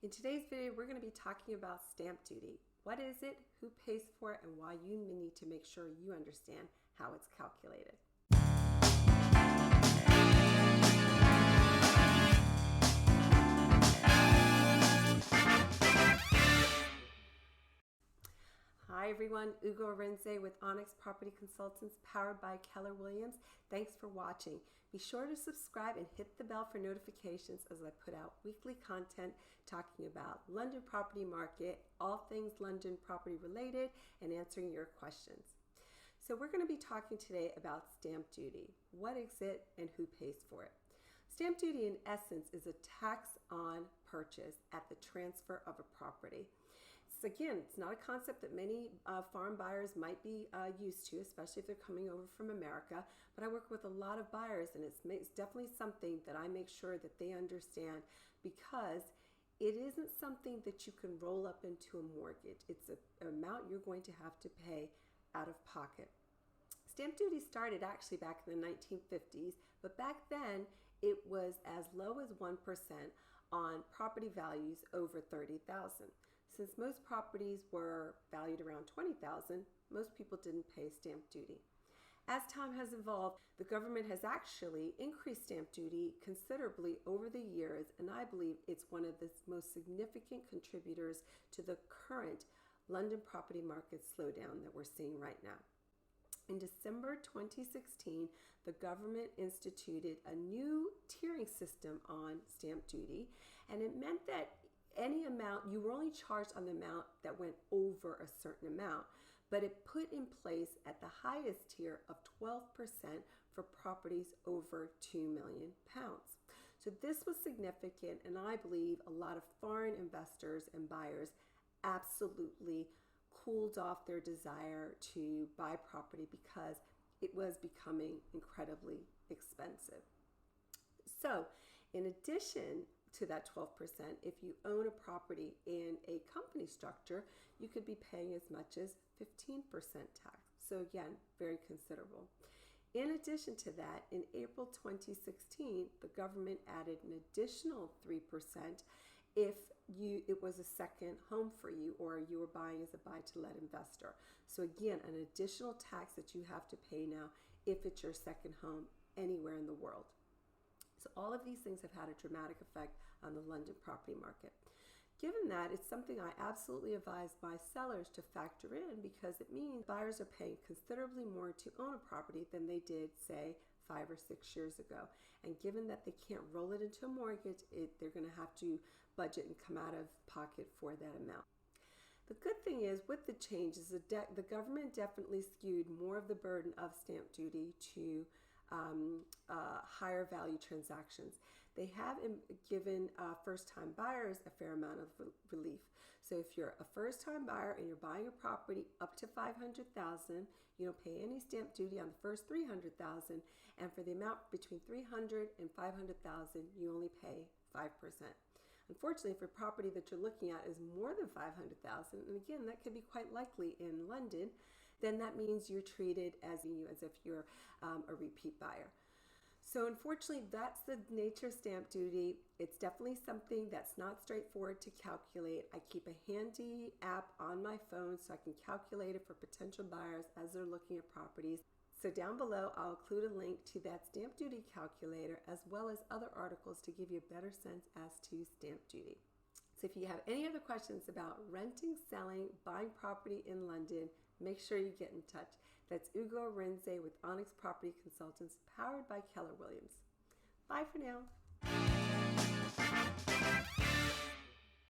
In today's video, we're going to be talking about stamp duty. What is it, who pays for it, and why you need to make sure you understand how it's calculated. Hi everyone, Ugo Renze with Onyx Property Consultants powered by Keller Williams. Thanks for watching. Be sure to subscribe and hit the bell for notifications as I put out weekly content talking about London property market, all things London property related, and answering your questions. So we're going to be talking today about stamp duty. What is it and who pays for it? Stamp duty in essence is a tax on purchase at the transfer of a property. So again, it's not a concept that many foreign buyers might be used to, especially if they're coming over from America, but I work with a lot of buyers and it's definitely something that I make sure that they understand, because it isn't something that you can roll up into a mortgage. It's an amount you're going to have to pay out of pocket. Stamp duty started actually back in the 1950s, but back then it was as low as 1% on property values over $30,000. Since most properties were valued around $20,000, most people didn't pay stamp duty. As time has evolved, the government has actually increased stamp duty considerably over the years, and I believe it's one of the most significant contributors to the current London property market slowdown that we're seeing right now. In December 2016, the government instituted a new tiering system on stamp duty, and it meant that any amount, you were only charged on the amount that went over a certain amount, but it put in place at the highest tier of 12% for properties over £2 million. So this was significant, and I believe a lot of foreign investors and buyers absolutely cooled off their desire to buy property because it was becoming incredibly expensive. So in addition to that 12%, if you own a property in a company structure, you could be paying as much as 15% tax. So again, very considerable. In addition to that, in April 2016, the government added an additional 3% if it was a second home for you, or you were buying as a buy-to-let investor. So again, an additional tax that you have to pay now if it's your second home anywhere in the world. So all of these things have had a dramatic effect on the London property market. Given that, it's something I absolutely advise my sellers to factor in, because it means buyers are paying considerably more to own a property than they did, say, 5 or 6 years ago. And given that they can't roll it into a mortgage, they're going to have to budget and come out of pocket for that amount. The good thing is, with the changes, the government definitely skewed more of the burden of stamp duty to higher value transactions. They have given first-time buyers a fair amount of relief. So if you're a first-time buyer and you're buying a property up to $500,000, you don't pay any stamp duty on the first $300,000, and for the amount between $300,000 and $500,000, you only pay 5%. Unfortunately, if a property that you're looking at is more than $500,000, and again, that could be quite likely in London, then that means you're treated as if you're a repeat buyer. So unfortunately, that's the nature of stamp duty. It's definitely something that's not straightforward to calculate. I keep a handy app on my phone so I can calculate it for potential buyers as they're looking at properties. So down below, I'll include a link to that stamp duty calculator, as well as other articles to give you a better sense as to stamp duty. So if you have any other questions about renting, selling, buying property in London, make sure you get in touch. That's Ugo Renze with Onyx Property Consultants, powered by Keller Williams. Bye for now.